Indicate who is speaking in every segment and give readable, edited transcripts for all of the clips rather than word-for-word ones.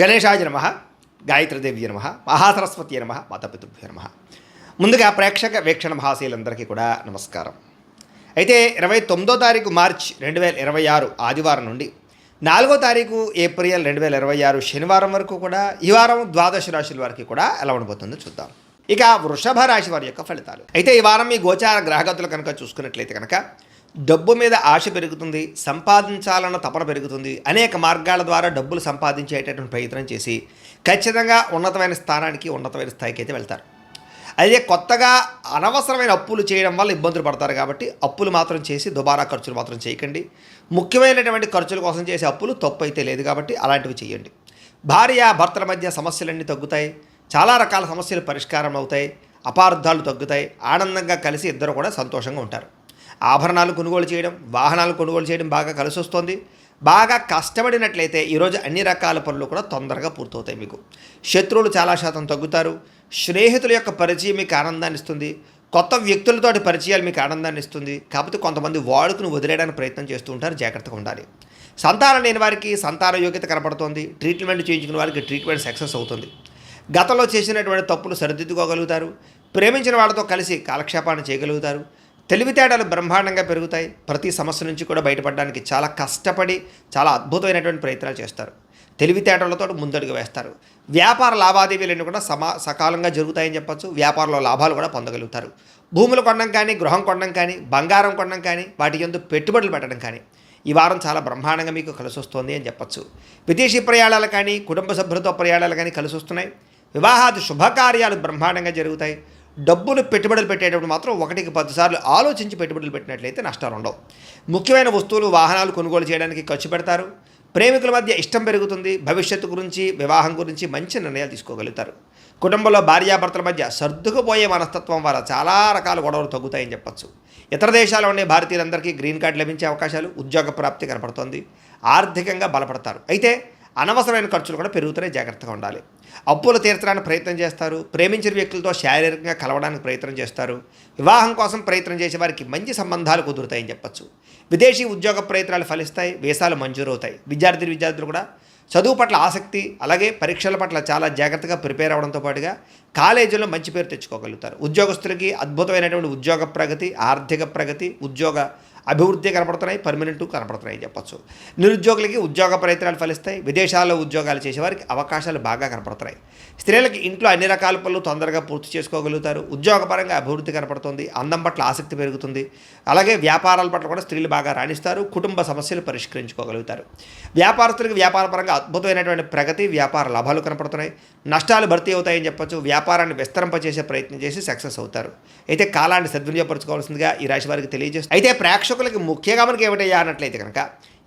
Speaker 1: గణేశాయ నమః, గాయత్రీదేవి నమః, మహాసరస్వతి నమః, మాతాపితృభ్యో నమః. ముందుగా ప్రేక్షక వీక్షణ మహాశీలందరికీ కూడా నమస్కారం. అయితే 29వ తారీఖు మార్చి 2026 ఆదివారం నుండి 4వ తారీఖు ఏప్రిల్ 2026 శనివారం వరకు కూడా ఈ వారం ద్వాదశ రాశుల వారికి కూడా ఎలా ఉండబోతుందో చూద్దాం. ఇక వృషభ రాశి వారి యొక్క ఫలితాలు. అయితే ఈ వారం మీ గోచార గ్రహగతులు కనుక చూసుకున్నట్లయితే కనుక డబ్బు మీద ఆశ పెరుగుతుంది, సంపాదించాలన్న తపన పెరుగుతుంది. అనేక మార్గాల ద్వారా డబ్బులు సంపాదించేటటువంటి ప్రయత్నం చేసి ఖచ్చితంగా ఉన్నతమైన స్థానానికి, ఉన్నతమైన స్థాయికి అయితే వెళ్తారు. అయితే కొత్తగా అనవసరమైన అప్పులు చేయడం వల్ల ఇబ్బందులు పడతారు కాబట్టి అప్పులు మాత్రం చేసి దుబారా ఖర్చులు మాత్రం చేయకండి. ముఖ్యమైనటువంటి ఖర్చుల కోసం చేసే అప్పులు తప్పు అయితే లేదు కాబట్టి అలాంటివి చేయండి. భార్య భర్తల మధ్య సమస్యలన్నీ తగ్గుతాయి, చాలా రకాల సమస్యలు పరిష్కారం అవుతాయి, అపార్థాలు తగ్గుతాయి, ఆనందంగా కలిసి ఇద్దరు కూడా సంతోషంగా ఉంటారు. ఆభరణాలు కొనుగోలు చేయడం, వాహనాలు కొనుగోలు చేయడం బాగా కలిసి వస్తుంది. బాగా కష్టపడినట్లయితే ఈరోజు అన్ని రకాల పనులు కూడా తొందరగా పూర్తవుతాయి. మీకు శత్రువులు చాలా శాతం తగ్గుతారు. స్నేహితుల యొక్క పరిచయం మీకు ఆనందాన్ని ఇస్తుంది. కొత్త వ్యక్తులతోటి పరిచయాలు మీకు ఆనందాన్ని ఇస్తుంది. కాకపోతే కొంతమంది వాడుకుని వదిలేయడానికి ప్రయత్నం చేస్తూ ఉంటారు, జాగ్రత్తగా ఉండాలి. సంతానం లేని వారికి సంతాన యోగ్యత కనపడుతుంది. ట్రీట్మెంట్ చేయించుకున్న వారికి ట్రీట్మెంట్ సక్సెస్ అవుతుంది. గతంలో చేసినటువంటి తప్పులు సరిదిద్దుకోగలుగుతారు. ప్రేమించిన వాళ్ళతో కలిసి కాలక్షేపాన్ని చేయగలుగుతారు. తెలివితేటలు బ్రహ్మాండంగా పెరుగుతాయి. ప్రతి సమస్య నుంచి కూడా బయటపడడానికి చాలా కష్టపడి చాలా అద్భుతమైనటువంటి ప్రయత్నాలు చేస్తారు. తెలివితేటలతో ముందడుగు వేస్తారు. వ్యాపార లావాదేవీలన్నీ కూడా సకాలంగా జరుగుతాయని చెప్పచ్చు. వ్యాపారంలో లాభాలు కూడా పొందగలుగుతారు. భూములు కొనడం కానీ, గృహం కొనడం కానీ, బంగారం కొనడం కానీ, వాటి యందు పెట్టుబడులు పెట్టడం కానీ ఈ వారం చాలా బ్రహ్మాండంగా మీకు కలిసి వస్తుంది అని చెప్పచ్చు. విదేశీ ప్రయాణాలు కానీ, కుటుంబ సభ్యులతో ప్రయాణాలు కానీ కలిసి వస్తున్నాయి. వివాహాది శుభకార్యాలు బ్రహ్మాండంగా జరుగుతాయి. డబ్బులు పెట్టుబడులు పెట్టేటప్పుడు మాత్రం 1కి 10 సార్లు ఆలోచించి పెట్టుబడులు పెట్టినట్లయితే నష్టాలు ఉండవు. ముఖ్యమైన వస్తువులు, వాహనాలు కొనుగోలు చేయడానికి ఖర్చు పెడతారు. ప్రేమికుల మధ్య ఇష్టం పెరుగుతుంది. భవిష్యత్తు గురించి, వివాహం గురించి మంచి నిర్ణయాలు తీసుకోగలుగుతారు. కుటుంబంలో భార్యాభర్తల మధ్య సర్దుకుపోయే మనస్తత్వం వల్ల చాలా రకాల గొడవలు తగ్గుతాయని చెప్పచ్చు. ఇతర దేశాల్లో ఉండే భారతీయులందరికీ గ్రీన్ కార్డు లభించే అవకాశాలు, ఉద్యోగ ప్రాప్తి కనపడుతోంది. ఆర్థికంగా బలపడతారు. అయితే అనవసరమైన ఖర్చులు కూడా పెరుగుతూనే జాగ్రత్తగా ఉండాలి. అప్పులు తీర్చడానికి ప్రయత్నం చేస్తారు. ప్రేమించిన వ్యక్తులతో శారీరకంగా కలవడానికి ప్రయత్నం చేస్తారు. వివాహం కోసం ప్రయత్నం చేసే వారికి మంచి సంబంధాలు కుదురుతాయని చెప్పచ్చు. విదేశీ ఉద్యోగ ప్రయత్నాలు ఫలిస్తాయి. వీసాలు మంజూరవుతాయి. విద్యార్థులు కూడా చదువు పట్ల ఆసక్తి, అలాగే పరీక్షల పట్ల చాలా జాగ్రత్తగా ప్రిపేర్ అవ్వడంతో పాటుగా కాలేజీలో మంచి పేరు తెచ్చుకోగలుగుతారు. ఉద్యోగస్తులకి అద్భుతమైనటువంటి ఉద్యోగ ప్రగతి, ఆర్థిక ప్రగతి, ఉద్యోగ అభివృద్ధి కనపడుతున్నాయి. పర్మనెంట్ కనపడుతున్నాయి చెప్పచ్చు. నిరుద్యోగులకి ఉద్యోగ ప్రయత్నాలు ఫలిస్తాయి. విదేశాల్లో ఉద్యోగాలు చేసేవారికి అవకాశాలు బాగా కనపడుతున్నాయి. స్త్రీలకి ఇంట్లో అన్ని రకాల పనులు తొందరగా పూర్తి చేసుకోగలుగుతారు. ఉద్యోగపరంగా అభివృద్ధి కనపడుతుంది. అందం పట్ల ఆసక్తి పెరుగుతుంది. అలాగే వ్యాపారాల పట్ల కూడా స్త్రీలు బాగా రాణిస్తారు. కుటుంబ సమస్యలు పరిష్కరించుకోగలుగుతారు. వ్యాపారస్తులకు వ్యాపారపరంగా అద్భుతమైనటువంటి ప్రగతి, వ్యాపార లాభాలు కనపడుతున్నాయి. నష్టాలు భర్తీ అవుతాయని చెప్పచ్చు. వ్యాపారాన్ని విస్తరింపచేసే ప్రయత్నం చేసి సక్సెస్ అవుతారు. అయితే కాలాన్ని సద్వినియోగపరచుకోవాల్సిందిగా ఈ రాశి వారికి తెలియజేస్తుంది. అయితే ప్రేక్షకులకి ముఖ్యంగా మనకి ఏమిటయ్యా అన్నట్లయితే కనుక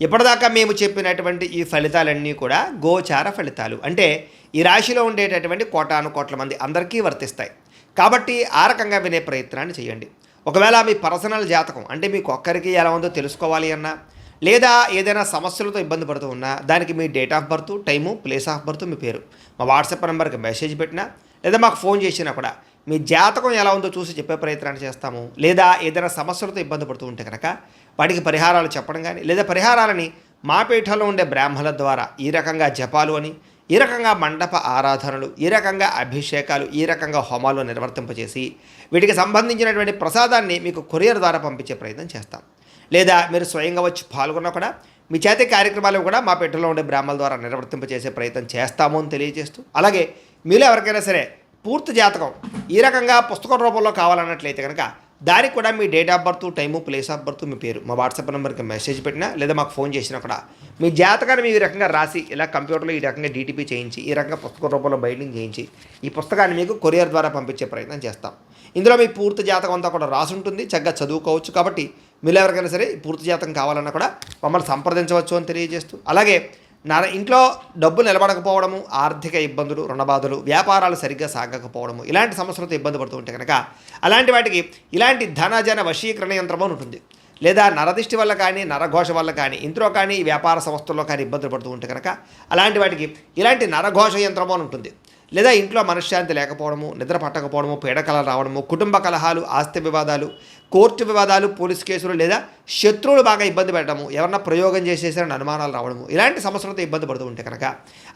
Speaker 1: ఇప్పటిదాకా మేము చెప్పినటువంటి ఈ ఫలితాలన్నీ కూడా గోచార ఫలితాలు. అంటే ఈ రాశిలో ఉండేటటువంటి కోటాను కోట్ల మంది అందరికీ వర్తిస్తాయి. కాబట్టి ఆ రకంగా వినే ప్రయత్నాన్ని చేయండి. ఒకవేళ మీ పర్సనల్ జాతకం అంటే మీకు ఒక్కరికి ఎలా ఉందో తెలుసుకోవాలి అన్నా, లేదా ఏదైనా సమస్యలతో ఇబ్బంది పడుతూ ఉన్నా దానికి మీ date of birth, time, place of birth, మీ పేరు మా వాట్సాప్ నెంబర్కి మెసేజ్ పెట్టినా, లేదా మాకు ఫోన్ చేసినా కూడా మీ జాతకం ఎలా ఉందో చూసి చెప్పే ప్రయత్నాన్ని చేస్తాము. లేదా ఏదైనా సమస్యలతో ఇబ్బంది పడుతూ ఉంటే కనుక వాటికి పరిహారాలు చెప్పడం కానీ, లేదా పరిహారాలని మా పీఠంలో ఉండే బ్రాహ్మణుల ద్వారా ఈ రకంగా జపాలు అని, ఈ రకంగా మండప ఆరాధనలు, ఈ రకంగా అభిషేకాలు, ఈ రకంగా హోమాలు నిర్వర్తింపజేసి వీటికి సంబంధించినటువంటి ప్రసాదాన్ని మీకు కొరియర్ ద్వారా పంపించే ప్రయత్నం చేస్తాం. లేదా మీరు స్వయంగా వచ్చి పాల్గొన్నా కూడా మీ చేతి కార్యక్రమాలు కూడా మా పీఠంలో ఉండే బ్రాహ్మణుల ద్వారా నిర్వర్తింపజేసే ప్రయత్నం చేస్తాము అని తెలియజేస్తూ, అలాగే మీలో ఎవరికైనా సరే పూర్తి జాతకం ఈ రకంగా పుస్తకం రూపంలో కావాలన్నట్లయితే కనుక దానికి కూడా మీ date of birth, time, place of birth, మీ పేరు మా వాట్సాప్ నెంబర్కి మెసేజ్ పెట్టినా, లేదా మాకు ఫోన్ చేసినా కూడా మీ జాతకాన్ని మీ ఈ రకంగా రాసి ఇలా కంప్యూటర్లో ఈ రకంగా డీటీపీ చేయించి, ఈ రకంగా పుస్తకం రూపంలో బైండింగ్ చేయించి ఈ పుస్తకాన్ని మీకు కొరియర్ ద్వారా పంపించే ప్రయత్నం చేస్తాం. ఇందులో మీ పూర్తి జాతకం అంతా కూడా రాసి ఉంటుంది. చక్కగా చదువుకోవచ్చు. కాబట్టి మీరు ఎవరికైనా సరే పూర్తి జాతకం కావాలన్నా కూడా మమ్మల్ని సంప్రదించవచ్చు అని తెలియజేస్తూ, అలాగే ఇంట్లో డబ్బు నిలబడకపోవడము, ఆర్థిక ఇబ్బందులు, రుణబాధలు, వ్యాపారాలు సరిగ్గా సాగకపోవడము, ఇలాంటి సమస్యలతో ఇబ్బంది పడుతూ ఉంటే కనుక అలాంటి వాటికి ఇలాంటి ధనజన వశీకరణ యంత్రం అని ఉంటుంది. లేదా నరదిష్టి వల్ల కానీ, నరఘోష వల్ల కానీ, ఇంట్లో కానీ, వ్యాపార సంస్థల్లో కానీ ఇబ్బందులు పడుతూ ఉంటే కనుక అలాంటి వాటికి ఇలాంటి నరఘోష యంత్రము అని ఉంటుంది. లేదా ఇంట్లో మనశ్శాంతి లేకపోవడము, నిద్ర పట్టకపోవడము, పీడకలలు రావడము, కుటుంబ కలహాలు, ఆస్తి వివాదాలు, కోర్టు వివాదాలు, పోలీస్ కేసులు, లేదా శత్రువులు బాగా ఇబ్బంది పెట్టడము, ఎవరన్నా ప్రయోగం చేసేసారని అనుమానాలు రావడము, ఇలాంటి సమస్యలతో ఇబ్బంది పడుతూ ఉంటే కనుక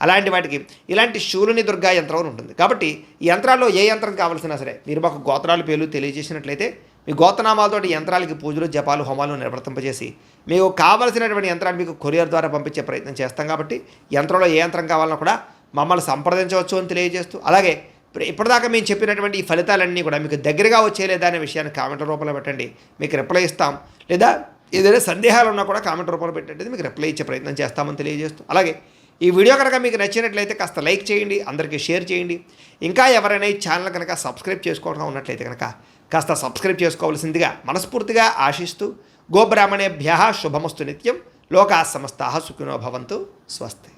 Speaker 1: అలాంటి వాటికి ఇలాంటి శూలుని దుర్గా యంత్రం అని ఉంటుంది. కాబట్టి ఈ యంత్రాల్లో ఏ యంత్రం కావాల్సినా సరే మీరు మాకు గోత్రాలు పేర్లు తెలియజేసినట్లయితే మీ గోత్రనామాలతోటి యంత్రాలకి పూజలు, జపాలు, హోమాలు నిర్వర్తింపజేసి మీకు కావలసినటువంటి యంత్రాన్ని మీకు కొరియర్ ద్వారా పంపించే ప్రయత్నం చేస్తాం. కాబట్టి యంత్రంలో ఏ యంత్రం కావాలన్నా కూడా మమ్మల్ని సంప్రదించవచ్చు అని తెలియజేస్తూ, అలాగే ఇప్పటిదాకా మేము చెప్పినటువంటి ఈ ఫలితాలన్నీ కూడా మీకు దగ్గరగా వచ్చేలేదా అనే విషయాన్ని కామెంట్ రూపంలో పెట్టండి, మీకు రిప్లై ఇస్తాం. లేదా ఏదైనా సందేహాలు ఉన్నా కూడా కామెంట్ రూపంలో పెట్టండి, మీకు రిప్లై ఇచ్చే ప్రయత్నం చేస్తామని తెలియజేస్తూ, అలాగే ఈ వీడియో కనుక మీకు నచ్చినట్లయితే కాస్త లైక్ చేయండి, అందరికీ షేర్ చేయండి. ఇంకా ఎవరైనా ఈ ఛానల్ కనుక సబ్స్క్రైబ్ చేసుకోవడం ఉన్నట్లయితే కనుక కాస్త సబ్స్క్రైబ్ చేసుకోవాల్సిందిగా మనస్ఫూర్తిగా ఆశిస్తూ, గోబ్రాహ్మణేభ్యః శుభమస్తు నిత్యం, లోకాः సమస్తాः సుఖినో భవంతు, స్వస్తి.